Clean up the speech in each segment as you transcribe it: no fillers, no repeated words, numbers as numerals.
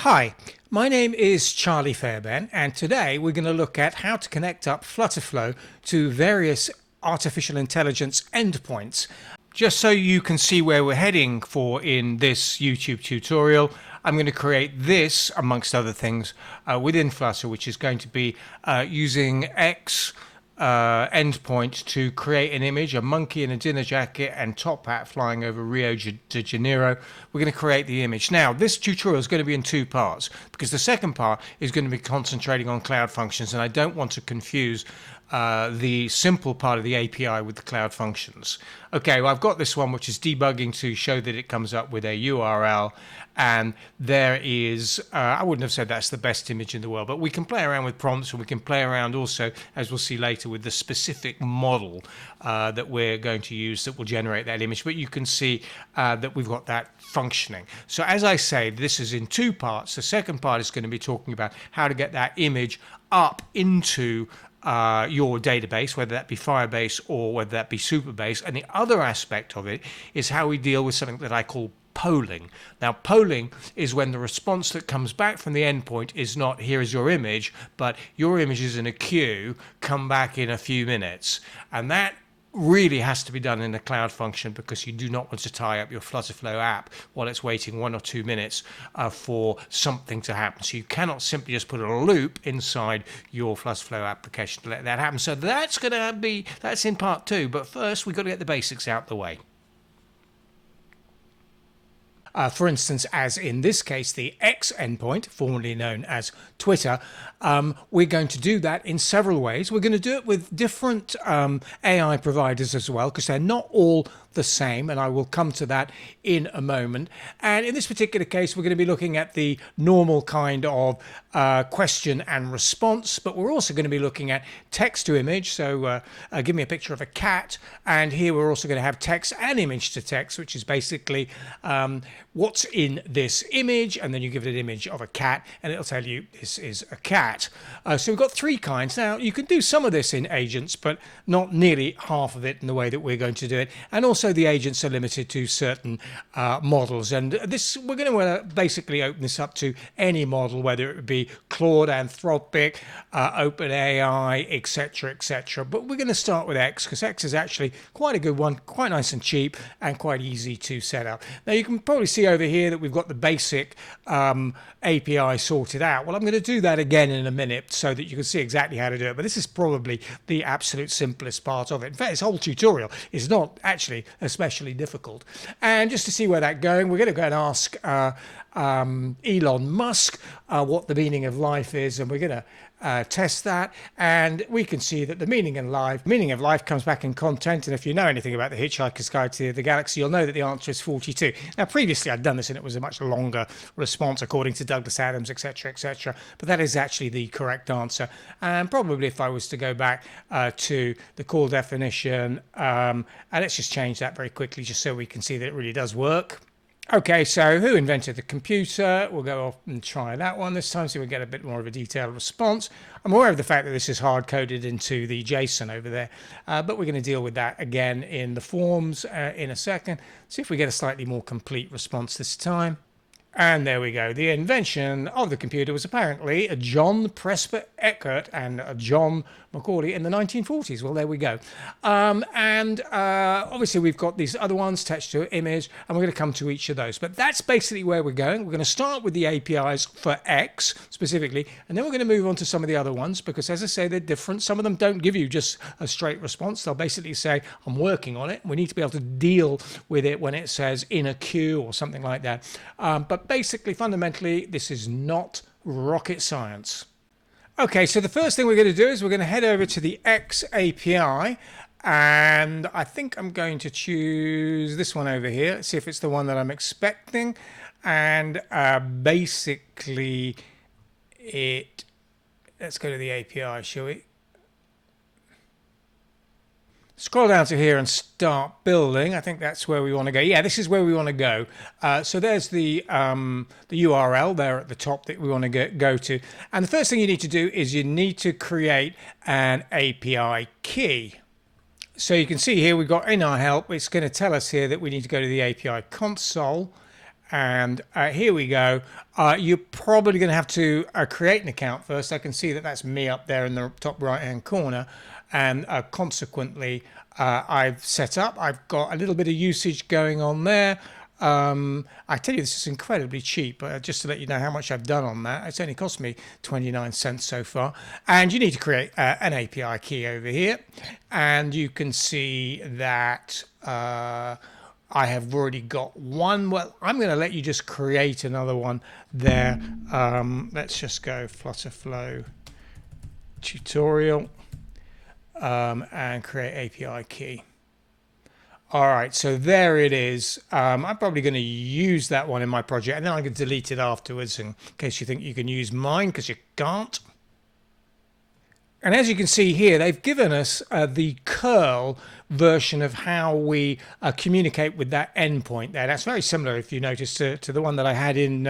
Hi, my name is Charlie Fairbairn, and today we're going to look at how to connect up FlutterFlow to various artificial intelligence endpoints. Just so you can see where we're heading for in this YouTube tutorial, I'm going to create this, amongst other things, within Flutter, which is going to be using X endpoint to create an image, a monkey in a dinner jacket and top hat flying over Rio de Janeiro. We're going to create the image. Now, this tutorial is going to be in two parts because the second part is going to be concentrating on cloud functions, and I don't want to confuse the simple part of the API with the cloud functions. Okay, well, I've got this one which is debugging to show that it comes up with a URL, and there is, I wouldn't have said that's the best image in the world, but we can play around with prompts, and we can play around also, as we'll see later, with the specific model that we're going to use that will generate that image. But you can see that we've got that functioning. So as I say, this is in two parts. The second part is going to be talking about how to get that image up into your database, whether that be Firebase or whether that be Supabase. And the other aspect of it is how we deal with something that I call polling. Now, polling is when the response that comes back from the endpoint is not here is your image, but your image is in a queue, come back in a few minutes. And that really has to be done in a cloud function because you do not want to tie up your FlutterFlow app while it's waiting 1 or 2 minutes for something to happen. So you cannot simply just put a loop inside your FlutterFlow application to let that happen. So that's in part 2, but first we've got to get the basics out the way. For instance, as in this case, the X endpoint, formerly known as Twitter, we're going to do that in several ways. We're going to do it with different AI providers as well, because they're not all the same, and I will come to that in a moment. And in this particular case, we're going to be looking at the normal kind of question and response, but we're also going to be looking at text to image. So give me a picture of a cat, and here we're also going to have text and image to text, which is basically what's in this image, and then you give it an image of a cat and it'll tell you this is a cat. So we've got 3 kinds. Now you can do some of this in agents, but not nearly half of it in the way that we're going to do it. And also the agents are limited to certain models, and this we're going to basically open this up to any model, whether it be Claude, Anthropic, OpenAI, etc, etc. But we're going to start with X because X is actually quite a good one, quite nice and cheap and quite easy to set up. Now you can probably see over here that we've got the basic API sorted out. Well, I'm going to do that again in a minute so that you can see exactly how to do it, but this is probably the absolute simplest part of it. In fact, this whole tutorial is not actually especially difficult. And just to see where that's going, we're going to go and ask Elon Musk what the meaning of life is, and we're going to test that, and we can see that the meaning of life comes back in content. And if you know anything about the Hitchhiker's Guide to the Galaxy, you'll know that the answer is 42. Now previously I'd done this and it was a much longer response according to Douglas Adams, etc, etc, but that is actually the correct answer. And probably if I was to go back to the call definition, and let's just change that very quickly just so we can see that it really does work. Okay, so who invented the computer? We'll go off and try that one this time so we get a bit more of a detailed response. I'm aware of the fact that this is hard-coded into the JSON over there, but we're going to deal with that again in the forms in a second. See if we get a slightly more complete response this time. And there we go. The invention of the computer was apparently a John Prescott Eckert and a John Macaulay in the 1940s. Well, there we go. Obviously, we've got these other ones, text to image, and we're going to come to each of those. But that's basically where we're going. We're going to start with the APIs for X specifically, and then we're going to move on to some of the other ones because, as I say, they're different. Some of them don't give you just a straight response. They'll basically say, I'm working on it. We need to be able to deal with it when it says in a queue or something like that. But basically, fundamentally, this is not rocket science. Okay, so the first thing we're going to do is we're going to head over to the X API, and I think I'm going to choose this one over here. Let's see if it's the one that I'm expecting. And basically, let's go to the API, shall we? Scroll down to here and start building. I think that's where we want to go. Yeah, this is where we want to go. So there's the URL there at the top that we want to go to. And the first thing you need to do is you need to create an API key. So you can see here we've got in our help, it's going to tell us here that we need to go to the API console. And here we go. You're probably going to have to create an account first. I can see that that's me up there in the top right hand corner, and consequently I've set up. I've got a little bit of usage going on there. I tell you, this is incredibly cheap, just to let you know how much I've done on that. It's only cost me 29 cents so far. And you need to create an API key over here. And you can see that I have already got one. Well, I'm going to let you just create another one there. Let's just go FlutterFlow tutorial and create API key. All right, so there it is. I'm probably going to use that one in my project, and then I can delete it afterwards in case you think you can use mine, because you can't. And as you can see here, they've given us the curl version of how we communicate with that endpoint there. That's very similar, if you notice, to the one that I had in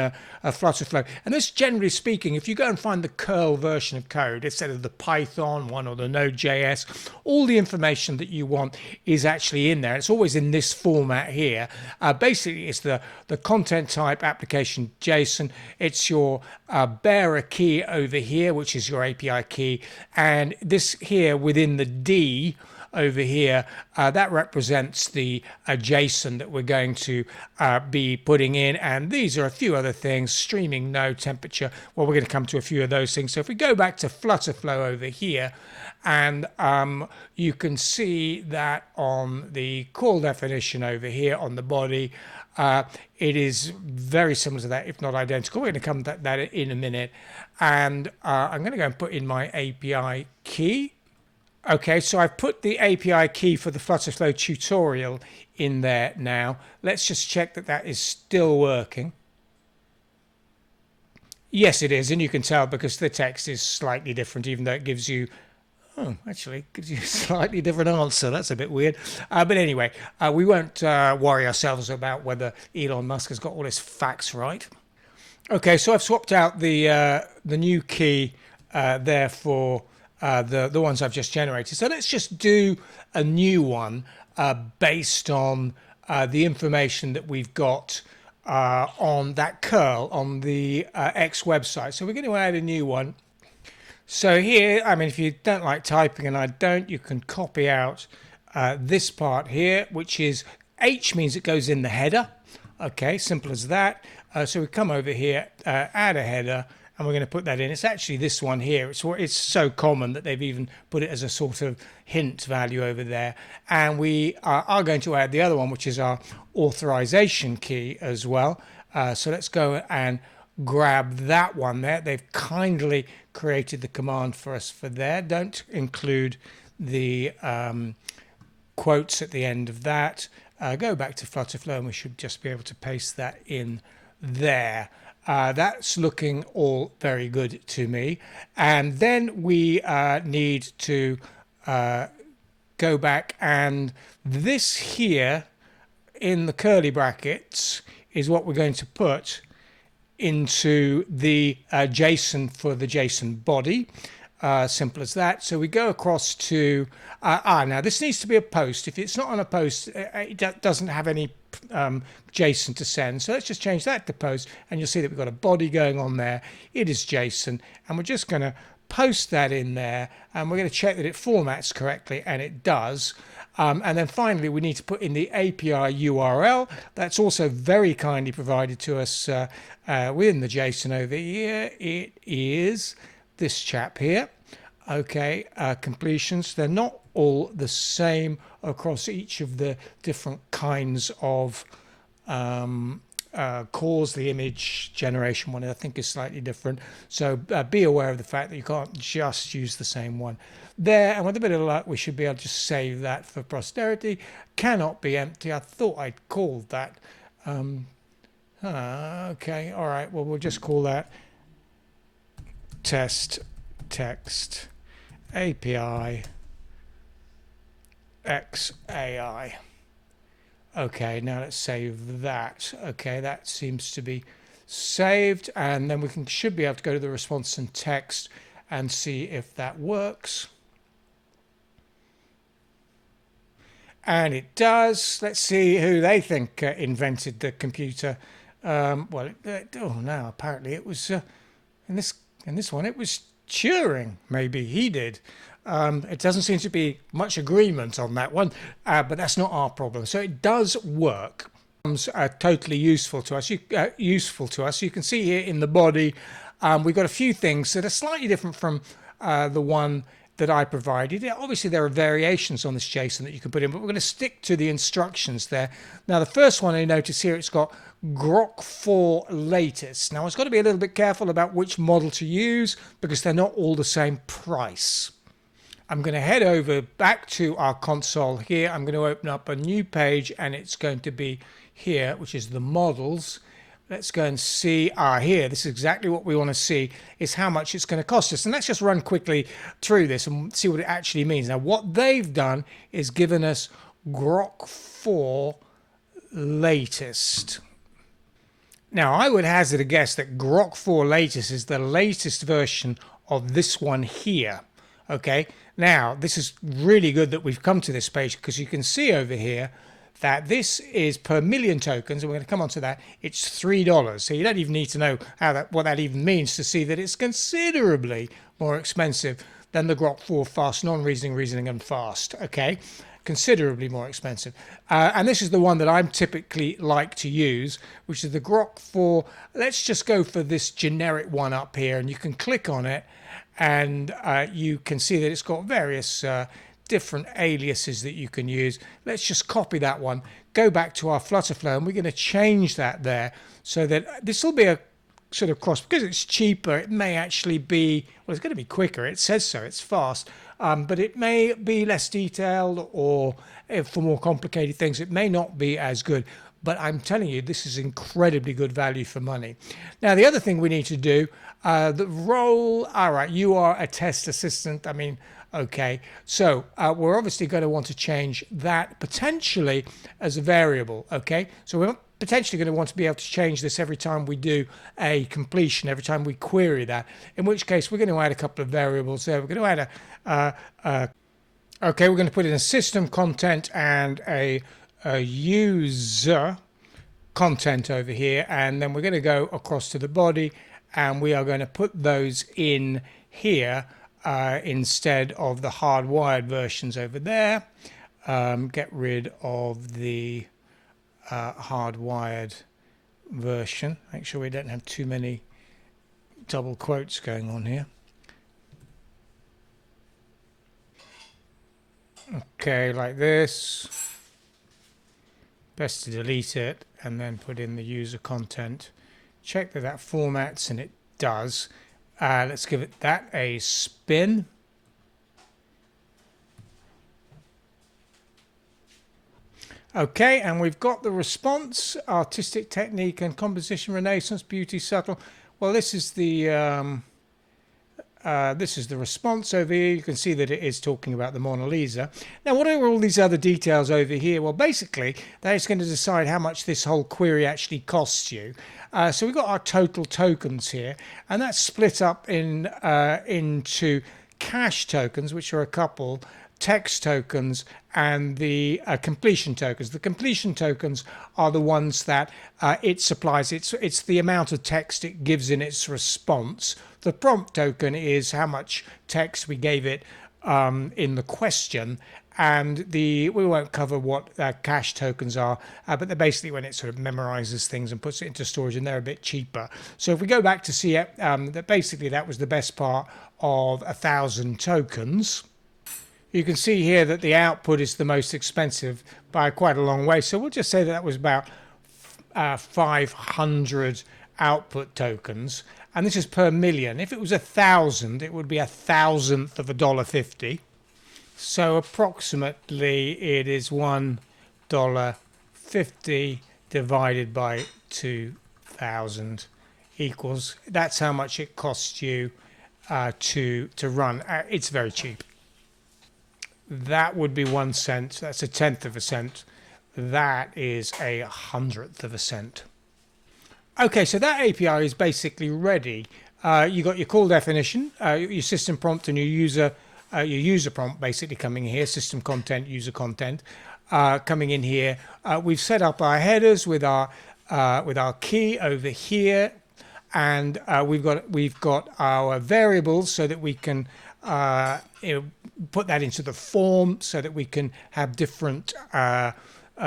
FlutterFlow. And this, generally speaking, if you go and find the curl version of code instead of the Python one or the Node.js, all the information that you want is actually in there. It's always in this format here. Basically, it's the content type application JSON. It's your bearer key over here, which is your API key. And this here within the D over here, that represents the JSON that we're going to be putting in. And these are a few other things: streaming node temperature. Well, we're going to come to a few of those things. So if we go back to FlutterFlow over here, and you can see that on the call definition over here on the body, it is very similar to that, if not identical. We're going to come to that in a minute. And I'm going to go and put in my API key. Okay, so I've put the API key for the FlutterFlow tutorial in there now. Let's just check that that is still working. Yes, it is, and you can tell because the text is slightly different, even though it gives you... Oh, actually, it gives you a slightly different answer. That's a bit weird. But anyway, we won't worry ourselves about whether Elon Musk has got all his facts right. Okay, so I've swapped out the new key there for the ones I've just generated. So let's just do a new one based on the information that we've got on that curl on the X website. So we're going to add a new one. So here, I mean, if you don't like typing, and I don't, you can copy out this part here, which is H means it goes in the header. Okay, simple as that. So we come over here, add a header, and we're going to put that in. It's actually this one here. It's so common that they've even put it as a sort of hint value over there. And we are going to add the other one, which is our authorization key as well. So let's go and grab that one there. They've kindly created the command for us for there. Don't include the quotes at the end of that. Go back to FlutterFlow and we should just be able to paste that in there. That's looking all very good to me. And then we need to go back, and this here in the curly brackets is what we're going to put into the JSON for the JSON body. Simple as that. So we go across to now this needs to be a post. If it's not on a post, it doesn't have any JSON to send. So let's just change that to post, and you'll see that we've got a body going on there. It is JSON, and we're just going to post that in there, and we're going to check that it formats correctly, and it does. And then finally, we need to put in the API URL. That's also very kindly provided to us within the JSON over here. It is this chap here. Okay, completions. They're not all the same across each of the different kinds of calls. The image generation one, I think, is slightly different. So be aware of the fact that you can't just use the same one there. And with a bit of luck, we should be able to just save that for posterity. Cannot be empty. I thought I'd called that. Okay, all right. Well, we'll just call that test text API XAI. Okay, now let's save that. Okay, that seems to be saved, and then we should be able to go to the response and text and see if that works. And it does. Let's see who they think invented the computer. Well, oh no, apparently it was in this in this one it was Turing. Maybe he did. It doesn't seem to be much agreement on that one, but that's not our problem. So it does work. Totally useful to us. You can see here in the body, we've got a few things that are slightly different from the one that I provided. Yeah, obviously, there are variations on this JSON that you can put in, but we're going to stick to the instructions there. Now, the first one I notice here, it's got Grok 4 latest. Now, I've got to be a little bit careful about which model to use because they're not all the same price. I'm going to head over back to our console here. I'm going to open up a new page and it's going to be here, which is the models. Let's go and see here. This is exactly what we want to see, is how much it's going to cost us. And let's just run quickly through this and see what it actually means. Now, what they've done is given us Grok 4 latest. Now, I would hazard a guess that Grok 4 latest is the latest version of this one here. Okay, now this is really good that we've come to this page because you can see over here that this is per million tokens, and we're going to come on to that. It's $3. So you don't even need to know what that even means to see that it's considerably more expensive than the Grok 4 fast, non-reasoning, reasoning, and fast. Okay, considerably more expensive. And this is the one that I'm typically like to use, which is the Grok 4. Let's just go for this generic one up here, and you can click on it. And you can see that it's got various different aliases that you can use. Let's just copy that one, go back to our FlutterFlow, and we're going to change that there so that this will be a sort of cross. Because it's cheaper, it may actually be, well, it's going to be quicker. It says so, it's fast. But it may be less detailed, or for more complicated things, it may not be as good. But I'm telling you, this is incredibly good value for money. Now, the other thing we need to do, the role, all right, you are a test assistant. I mean, okay. So we're obviously going to want to change that potentially as a variable, okay? So we're potentially going to want to be able to change this every time we do a completion, every time we query that, in which case we're going to add a couple of variables there. We're going to add okay, we're going to put in a system content and a user content over here, and then we're going to go across to the body and we are going to put those in here instead of the hardwired versions over there. Get rid of the hardwired version. Make sure we don't have too many double quotes going on here. Okay, like this. Best to delete it and then put in the user content. Check that that formats, and it does. Let's give it that a spin. Okay, and we've got the response: artistic technique and composition, renaissance, beauty, subtle. Well, this is the response over here. You can see that it is talking about the Mona Lisa. Now, what are all these other details over here? Well, basically, that is going to decide how much this whole query actually costs you. So we've got our total tokens here, and that's split up into cache tokens, which are a couple, text tokens, and the completion tokens. The completion tokens are the ones that it supplies. It's the amount of text it gives in its response. The prompt token is how much text we gave it in the question, and we won't cover what cache tokens are, but they're basically when it sort of memorizes things and puts it into storage, and they're a bit cheaper. So if we go back to see it, that basically that was the best part of 1,000 tokens. You can see here that the output is the most expensive by quite a long way. So we'll just say that was about 500 output tokens. And this is per million. If it was 1,000, it would be 1,000th of $1.50. So approximately it is $1.50 divided by 2,000 equals. That's how much it costs you to run. It's very cheap. That would be 1 cent. That's 1/10 of a cent. That is 100th of a cent. Okay, so that API is basically ready. You got your call definition, your system prompt, and your user prompt basically coming here. System content, user content coming in here. We've set up our headers with our with our key over here, and we've got our variables so that we can put that into the form so that we can have different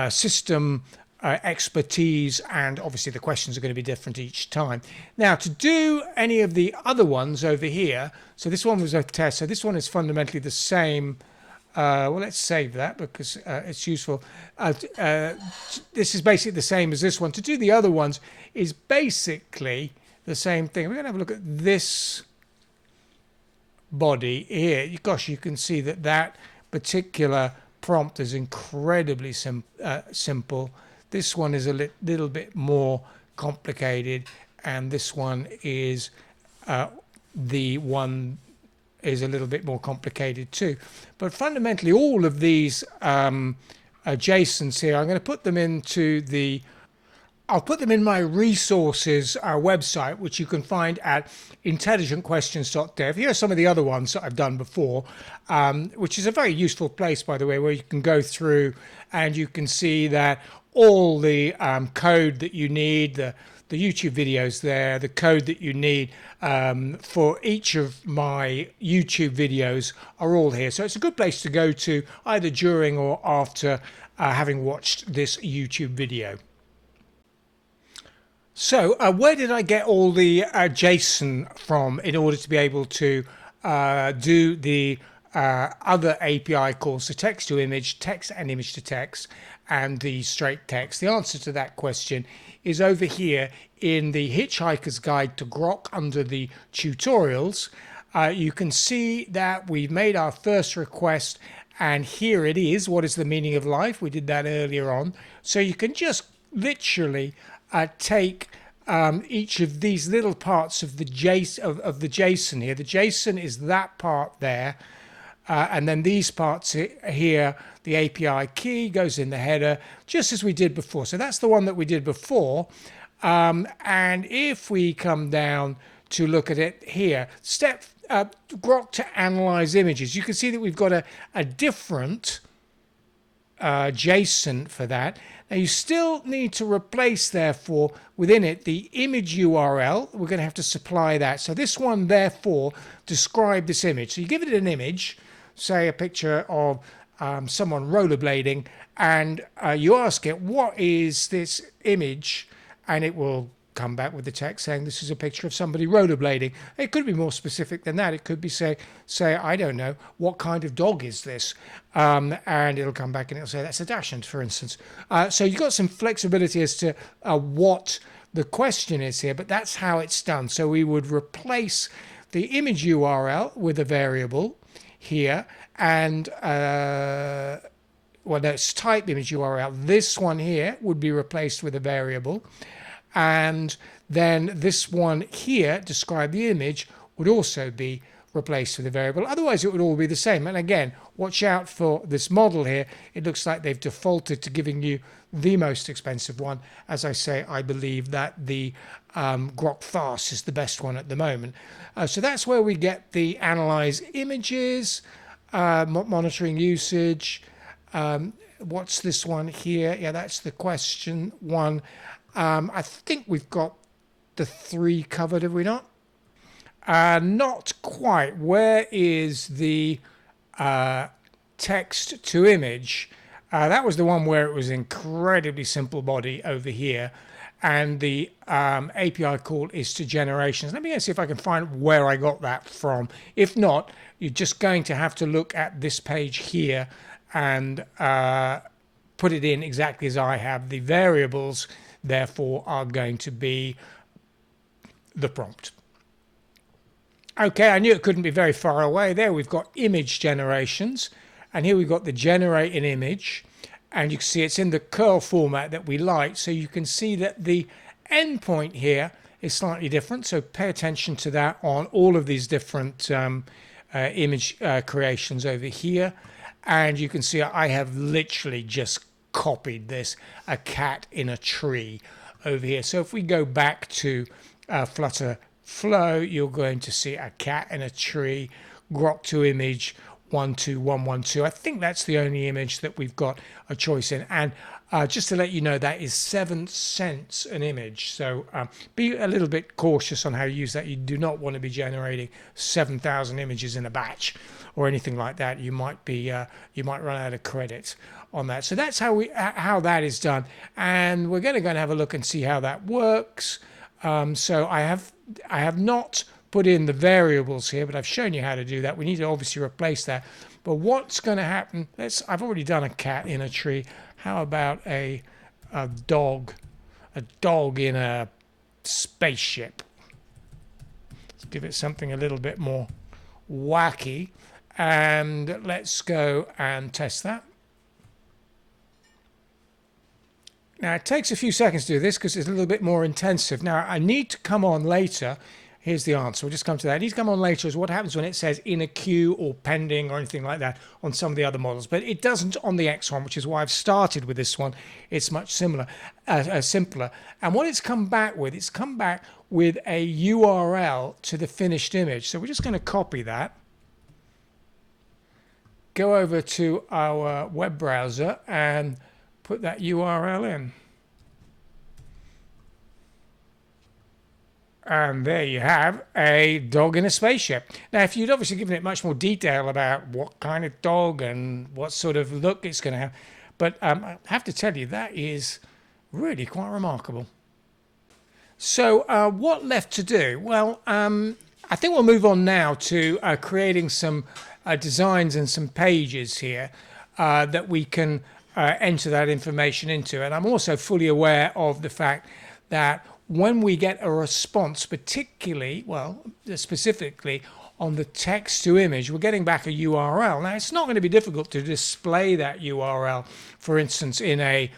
system expertise, and obviously the questions are going to be different each time. Now, to do any of the other ones over here, so this one was a test, so this one is fundamentally the same. Well, let's save that because it's useful. This is basically the same as this one. To do the other ones is basically the same thing. We're going to have a look at this body here. Gosh, you can see that that particular prompt is incredibly simple. This one is a little bit more complicated, and this one is the one is a little bit more complicated too. But fundamentally, all of these JSONs here, I'm going to put them into the I'll put them in my resources website, which you can find at intelligentquestions.dev. Here are some of the other ones that I've done before, which is a very useful place, by the way, where you can go through and you can see that all the code that you need, the YouTube videos there, the code that you need for each of my YouTube videos are all here. So it's a good place to go to either during or after having watched this YouTube video. So where did I get all the JSON from in order to be able to do the other API calls, so text to image, text and image to text, and the straight text? The answer to that question is over here in the Hitchhiker's Guide to Grok under the tutorials. You can see that we've made our first request, and here it is. What is the meaning of life? We did that earlier on. So you can just literally take each of these little parts of the JSON here. The JSON is that part there, and then these parts here, the API key goes in the header, just as we did before. So that's the one that we did before. And if we come down to look at it here, Grok to analyze images, you can see that we've got a different JSON for that. Now you still need to replace, therefore, within it the image URL. We're going to have to supply that. So this one, therefore, describe this image. So you give it an image, say a picture of someone rollerblading, and you ask it, what is this image? And it will come back with the text saying this is a picture of somebody rollerblading. It could be more specific than that. It could be say I don't know, what kind of dog is this? And it'll come back and it'll say that's a Dachshund, for instance. So you've got some flexibility as to what the question is here, but that's how it's done. So we would replace the image URL with a variable here, and well, let's type image URL. This one here would be replaced with a variable. And then this one here, describe the image, would also be replaced with a variable. Otherwise, it would all be the same. And again, watch out for this model here. It looks like they've defaulted to giving you the most expensive one. As I say, I believe that the Grok Fast is the best one at the moment. So that's where we get the analyze images, monitoring usage. What's this one here? Yeah, that's the question one. I think we've got the 3 covered, have we not? Not quite. Where is the text to image? That was the one where it was incredibly simple body over here, and the API call is to generations. Let me see if I can find where I got that from. If not, you're just going to have to look at this page here and put it in exactly as I have. The variables, therefore, are going to be the prompt. Okay, I knew it couldn't be very far away. There we've got image generations, and here we've got the generate an image, and you can see it's in the curl format that we like. So you can see that the endpoint here is slightly different, so pay attention to that on all of these different image creations over here. And you can see I have literally just copied this, a cat in a tree over here. So if we go back to FlutterFlow, you're going to see a cat in a tree, Grok to image 12112. I think that's the only image that we've got a choice in. And Just to let you know, that is 7 cents an image. So be a little bit cautious on how you use that. You do not want to be generating 7,000 images in a batch or anything like that. You might run out of credit on that. So that's how that is done. And we're going to go and have a look and see how that works. So I have not put in the variables here, but I've shown you how to do that. We need to obviously replace that. But what's going to happen? I've already done a cat in a tree. How about a dog? A dog in a spaceship. Let's give it something a little bit more wacky. And let's go and test that. Now, it takes a few seconds to do this because it's a little bit more intensive. Now, I need to come on later. Here's the answer. We'll just come to that. I need to come on later is what happens when it says in a queue or pending or anything like that on some of the other models. But it doesn't on the X one, which is why I've started with this one. It's much simpler. And what it's come back with a URL to the finished image. So we're just going to copy that. Go over to our web browser and put that URL in. And there you have a dog in a spaceship. Now, if you'd obviously given it much more detail about what kind of dog and what sort of look it's going to have, but I have to tell you, that is really quite remarkable. So what left to do? Well, I think we'll move on now to creating some designs and some pages here that we can enter that information into. And I'm also fully aware of the fact that when we get a response, specifically on the text to image, we're getting back a URL. Now, it's not going to be difficult to display that URL, for instance, in a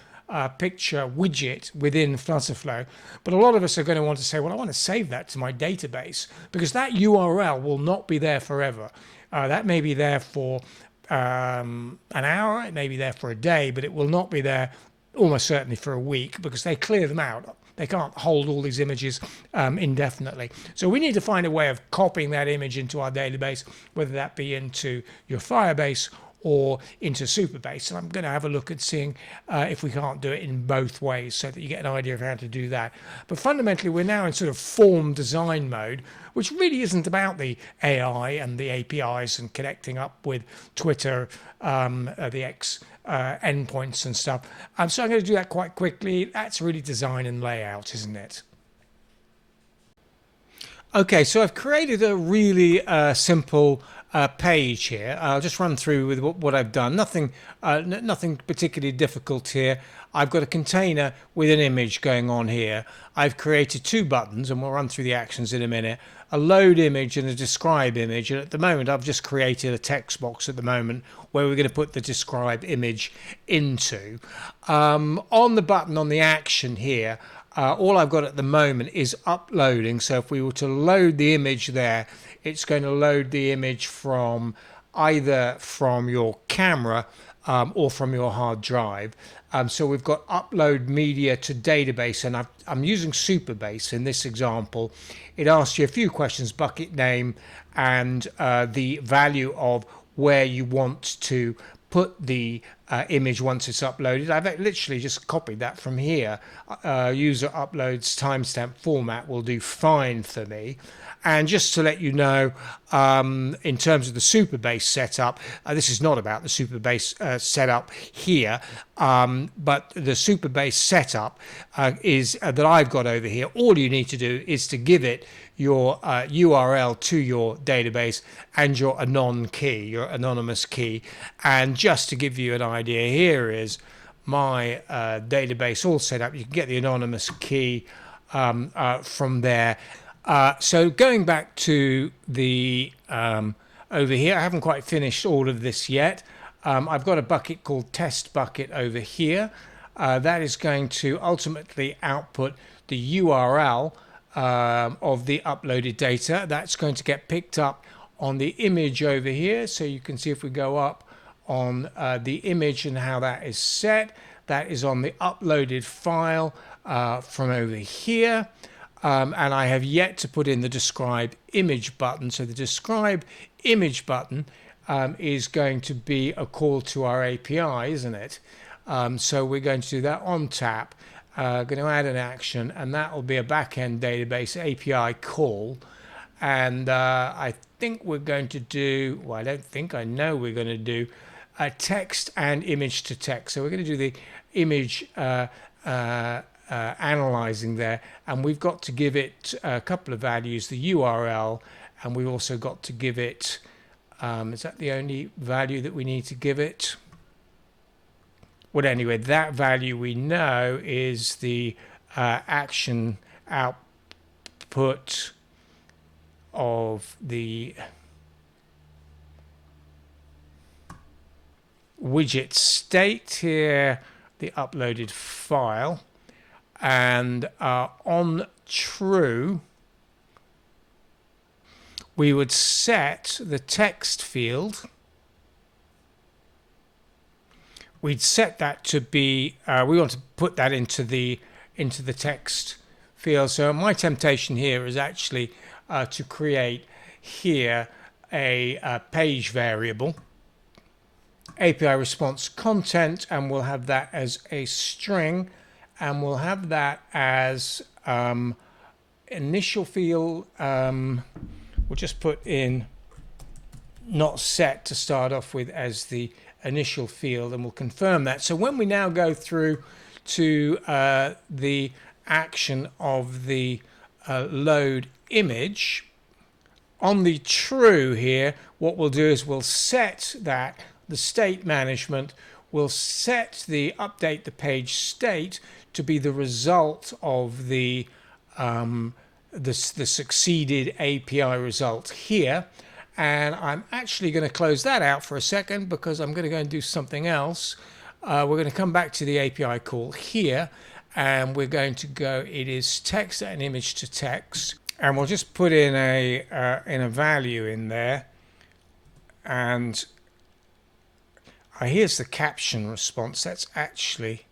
picture widget within FlutterFlow. But a lot of us are going to want to say, well, I want to save that to my database, because that URL will not be there forever. That may be there for an hour, it may be there for a day, but it will not be there almost certainly for a week, because they clear them out. They can't hold all these images indefinitely. So we need to find a way of copying that image into our database, whether that be into your Firebase or into Superbase. And I'm going to have a look at seeing if we can't do it in both ways so that you get an idea of how to do that. But fundamentally, we're now in sort of form design mode, which really isn't about the AI and the APIs and connecting up with Twitter, the X endpoints and stuff. So I'm going to do that quite quickly. That's really design and layout, isn't it? Okay, so I've created a really simple page here. I'll just run through with what I've done. Nothing particularly difficult here. I've got a container with an image going on here. I've created 2 buttons, and we'll run through the actions in a minute. A load image and a describe image. And at the moment, I've just created a text box at the moment where we're going to put the describe image into. On the button, on the action here, all I've got at the moment is uploading. So if we were to load the image there, it's going to load the image from either from your camera or from your hard drive. So we've got upload media to database, and I'm using Superbase in this example. It asks you a few questions: bucket name and the value of where you want to put the image once it's uploaded. I've literally just copied that from here. User uploads timestamp format will do fine for me. And just to let you know, in terms of the Superbase setup, this is not about the Superbase setup here, but the Superbase setup is that I've got over here. All you need to do is to give it your URL to your database and your anon key, your anonymous key. And just to give you an idea, here is my database all set up. You can get the anonymous key from there. So going back to the over here, I haven't quite finished all of this yet. I've got a bucket called test bucket over here. That is going to ultimately output the URL of the uploaded data. That's going to get picked up on the image over here. So you can see if we go up on the image and how that is set. That is on the uploaded file from over here. And I have yet to put in the describe image button. So the describe image button is going to be a call to our API, isn't it? So we're going to do that on tap. Going to add an action, and that will be a backend database API call. And I think we're going to do, well, I don't think, I know we're going to do a text and image to text. So we're going to do the image analyzing there, and we've got to give it a couple of values, the URL, and we've also got to give it, is that the only value that we need to give it? Well, anyway, that value we know is the action output of the widget state here, the uploaded file, and on true we would set the text field. We'd set that to be, we want to put that into the text field. So my temptation here is actually to create here a page variable, API response content, and we'll have that as a string, and we'll have that as initial field. We'll just put in not set to start off with as the initial field, and we'll confirm that. So when we now go through to the action of the load image on the true here, what we'll do is we'll set that, the state management will set the update the page state to be the result of the succeeded API result here. And I'm actually going to close that out for a second because I'm going to go and do something else. We're going to come back to the API call here, and we're going to go, it is text and image to text, and we'll just put in a value in there, and here's the caption response. That's actually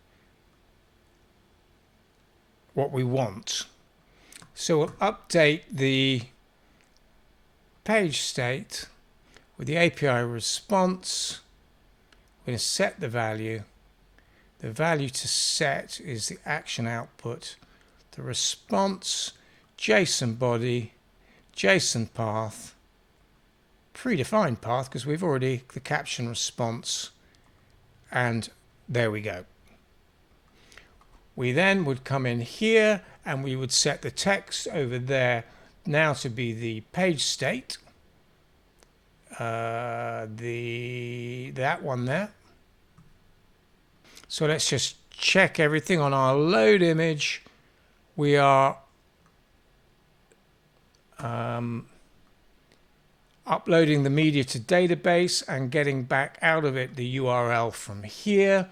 what we want. So we'll update the page state with the API response. We're going to set the value. The value to set is the action output, the response, JSON body, JSON path, predefined path because we've already the caption response, and there we go. We then would come in here and we would set the text over there now to be the page state, that one there. So let's just check everything on our load image. We are uploading the media to database and getting back out of it the URL from here.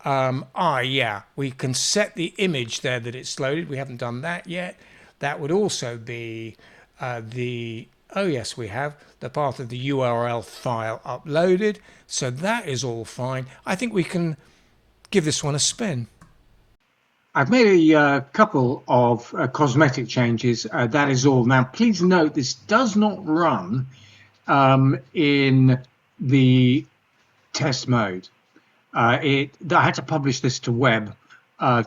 Yeah, we can set the image there that it's loaded. We haven't done that yet. That would also be oh yes, we have the path of the URL file uploaded. So that is all fine. I think we can give this one a spin. I've made a couple of cosmetic changes. That is all. Now, please note this does not run in the test mode. I had to publish this to web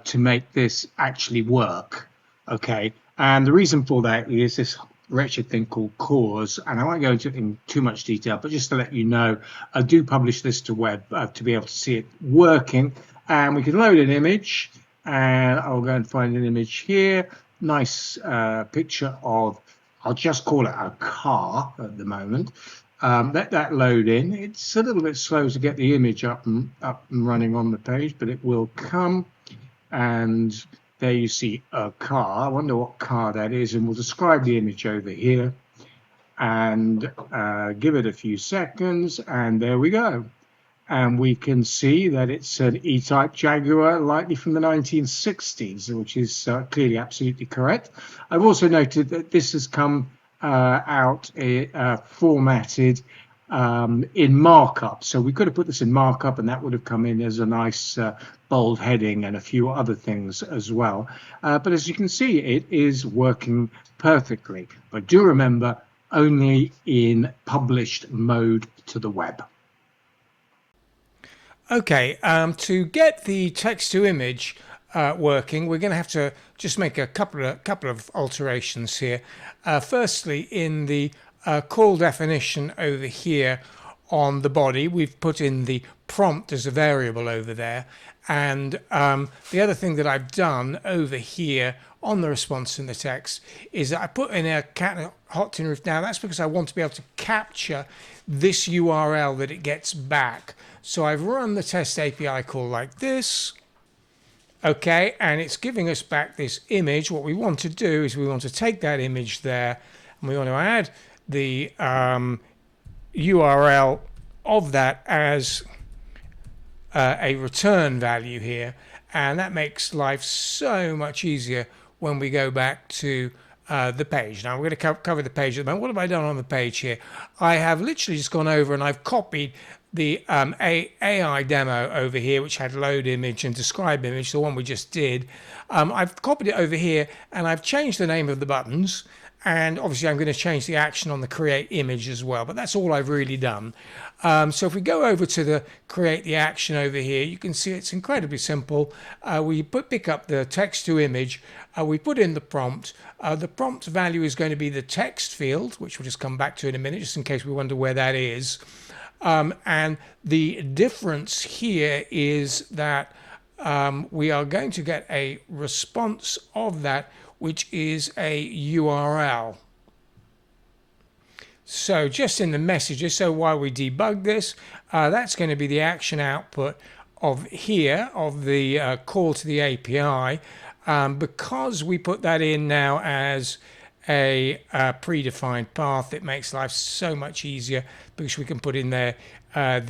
to make this actually work. Okay, and the reason for that is this wretched thing called cause, and I won't go into it in too much detail, but just to let you know, I do publish this to web to be able to see it working. And we can load an image, and I'll go and find an image here. Nice picture of, I'll just call it a car at the moment. Let that load in. It's a little bit slow to get the image up and running on the page, but it will come. And there you see a car. I wonder what car that is, and we'll describe the image over here and give it a few seconds, and there we go. And we can see that it's an E-type Jaguar, likely from the 1960s, which is clearly absolutely correct. I've also noted that this has come out formatted in markup. So we could have put this in markup, and that would have come in as a nice bold heading and a few other things as well. But as you can see, it is working perfectly. But do remember, only in published mode to the web. Okay, to get the text to image working, we're going to have to just make a couple of alterations here. Firstly, in the call definition over here on the body, we've put in the prompt as a variable over there. And the other thing that I've done over here on the response in the text is that I put in a cat hot tin roof. Now that's because I want to be able to capture this URL that it gets back. So I've run the test API call like this. Okay, and it's giving us back this image. What we want to do is we want to take that image there and we want to add the URL of that as a return value here, and that makes life so much easier when we go back to the page. Now we're going to cover the page at the moment. What have I done on the page here? I have literally just gone over and I've copied the AI demo over here, which had load image and describe image, the one we just did. I've copied it over here and I've changed the name of the buttons. And obviously I'm going to change the action on the create image as well, but that's all I've really done. So if we go over to the create the action over here, you can see it's incredibly simple. We pick up the text to image, we put in the prompt. The prompt value is going to be the text field, which we'll just come back to in a minute, just in case we wonder where that is. And the difference here is that we are going to get a response of that, which is a URL. So just in the messages, so while we debug this, that's going to be the action output of here, of the call to the API. Because we put that in now as a predefined path, it makes life so much easier because we can put in there I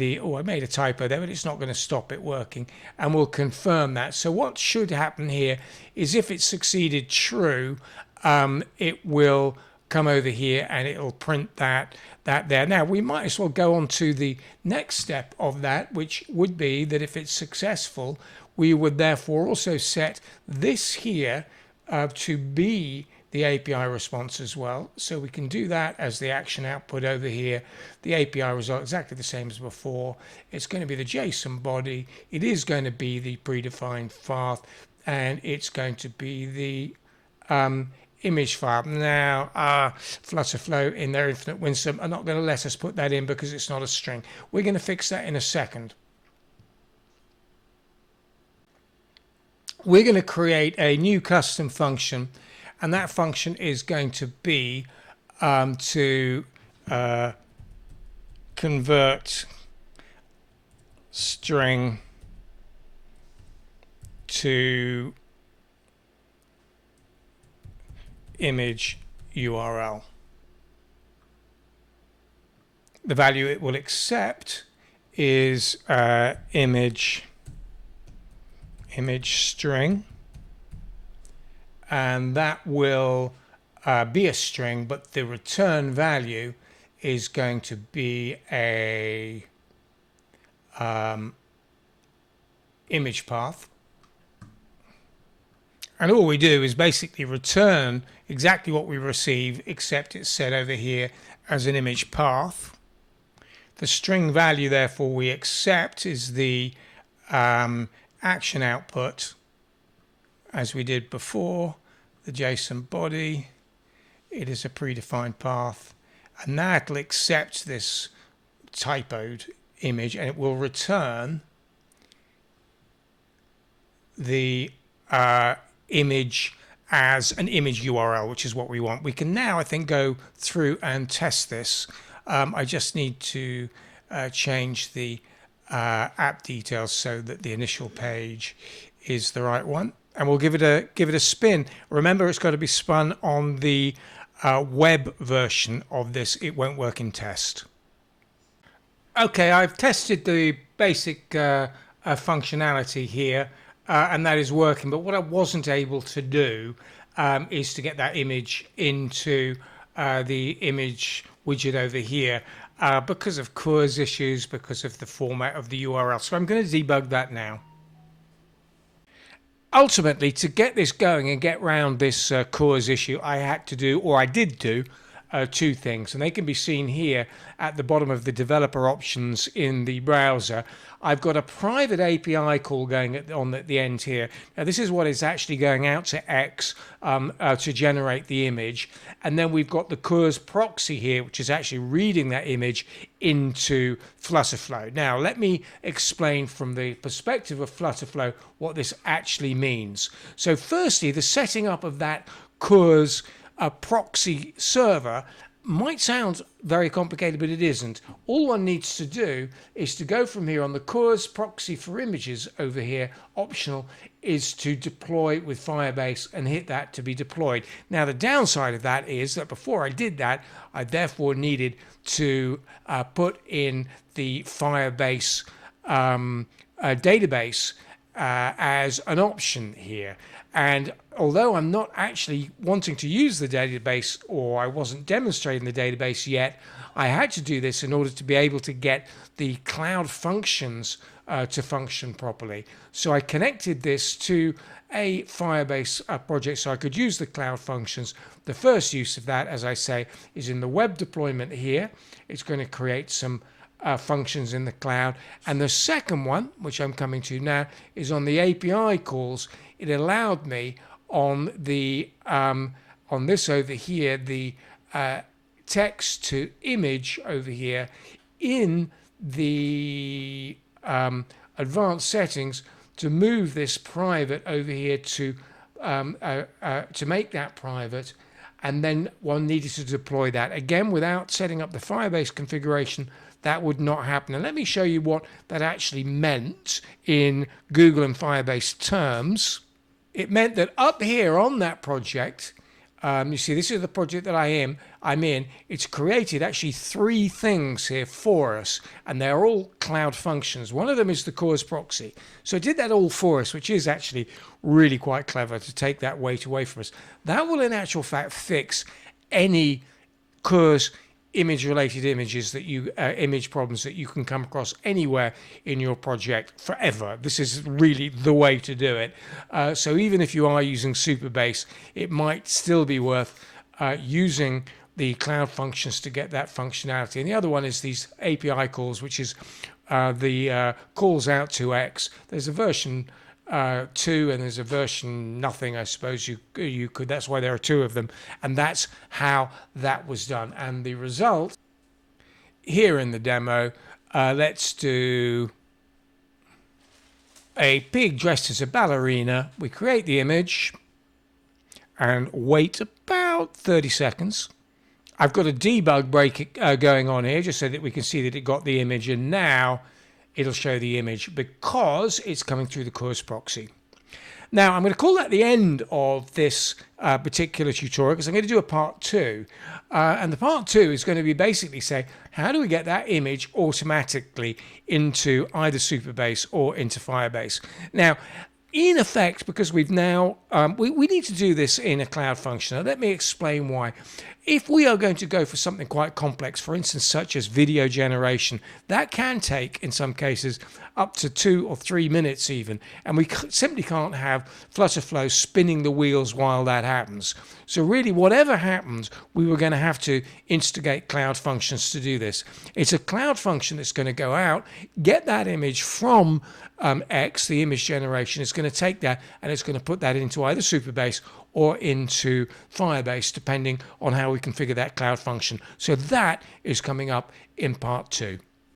made a typo there, but it's not going to stop it working, and we'll confirm that. So what should happen here is if it's succeeded true, it will come over here and it'll print that there. Now we might as well go on to the next step of that, which would be that if it's successful, we would therefore also set this here to be the API response as well. So we can do that as the action output over here. The API result exactly the same as before. It's going to be the JSON body. It is going to be the predefined path, and it's going to be the image file. Now, FlutterFlow in their infinite wisdom are not going to let us put that in because it's not a string. We're going to fix that in a second. We're going to create a new custom function, and that function is going to be to convert string to image URL. The value it will accept is image string, and that will be a string, but the return value is going to be a image path. And all we do is basically return exactly what we receive, except it's set over here as an image path. The string value, therefore, we accept is the action output, as we did before, the JSON body. It is a predefined path, and that will accept this typoed image, and it will return the image as an image URL, which is what we want. We can now, I think, go through and test this. I just need to change the app details so that the initial page is the right one, and we'll give it a spin. Remember, it's got to be spun on the web version of this. It won't work in test. Okay, I've tested the basic functionality here, and that is working, but what I wasn't able to do is to get that image into the image widget over here because of CORS issues, because of the format of the URL. So I'm going to debug that now. Ultimately, to get this going and get around this CORS issue, I had to do, or I did do, two things, and they can be seen here at the bottom of the developer options in the browser. I've got a private API call going at the end here. Now this is what is actually going out to X to generate the image, and then we've got the CURS proxy here, which is actually reading that image into FlutterFlow. Now let me explain from the perspective of FlutterFlow what this actually means. So firstly, the setting up of that CURS proxy server might sound very complicated, but it isn't. All one needs to do is to go from here on the CURS proxy for images over here, optional, is to deploy with Firebase and hit that to be deployed. Now the downside of that is that before I did that, I therefore needed to put in the Firebase database as an option here. And although I'm not actually wanting to use the database, or I wasn't demonstrating the database yet, I had to do this in order to be able to get the cloud functions to function properly. So I connected this to a Firebase project so I could use the cloud functions. The first use of that, as I say, is in the web deployment here. It's going to create some functions in the cloud. And the second one, which I'm coming to now, is on the API calls. It allowed me on the on this over here, the text to image over here in the advanced settings, to move this private over here to make that private. And then one needed to deploy that again without setting up the Firebase configuration. That would not happen. And let me show you what that actually meant in Google and Firebase terms. It meant that up here on that project, you see, this is the project that I'm in. It's created actually three things here for us, and they're all cloud functions. One of them is the CURS proxy. So it did that all for us, which is actually really quite clever to take that weight away from us. That will in actual fact fix any CURS image-related images that you image problems that you can come across anywhere in your project forever. This is really the way to do it. So even if you are using Supabase, it might still be worth using the cloud functions to get that functionality. And the other one is these API calls, which is the calls out to X. There's a version 2 and there's a version nothing, I suppose you could. That's why there are two of them, and that's how that was done. And the result here in the demo, let's do a pig dressed as a ballerina. We create the image and wait about 30 seconds. I've got a debug break going on here just so that we can see that it got the image, and now it'll show the image because it's coming through the CURS proxy. Now, I'm going to call that the end of this particular tutorial, because I'm going to do a part 2. And the part 2 is going to be basically say, how do we get that image automatically into either Supabase or into Firebase? Now, in effect, because we've now, we need to do this in a cloud function. Now, let me explain why. If we are going to go for something quite complex, for instance, such as video generation, that can take, in some cases, up to 2 or 3 minutes even. And we simply can't have FlutterFlow spinning the wheels while that happens. So really, whatever happens, we were going to have to instigate cloud functions to do this. It's a cloud function that's going to go out, get that image from X, the image generation. It's going to take that and it's going to put that into either Supabase or into Firebase, depending on how we configure that cloud function. So that is coming up in part 2.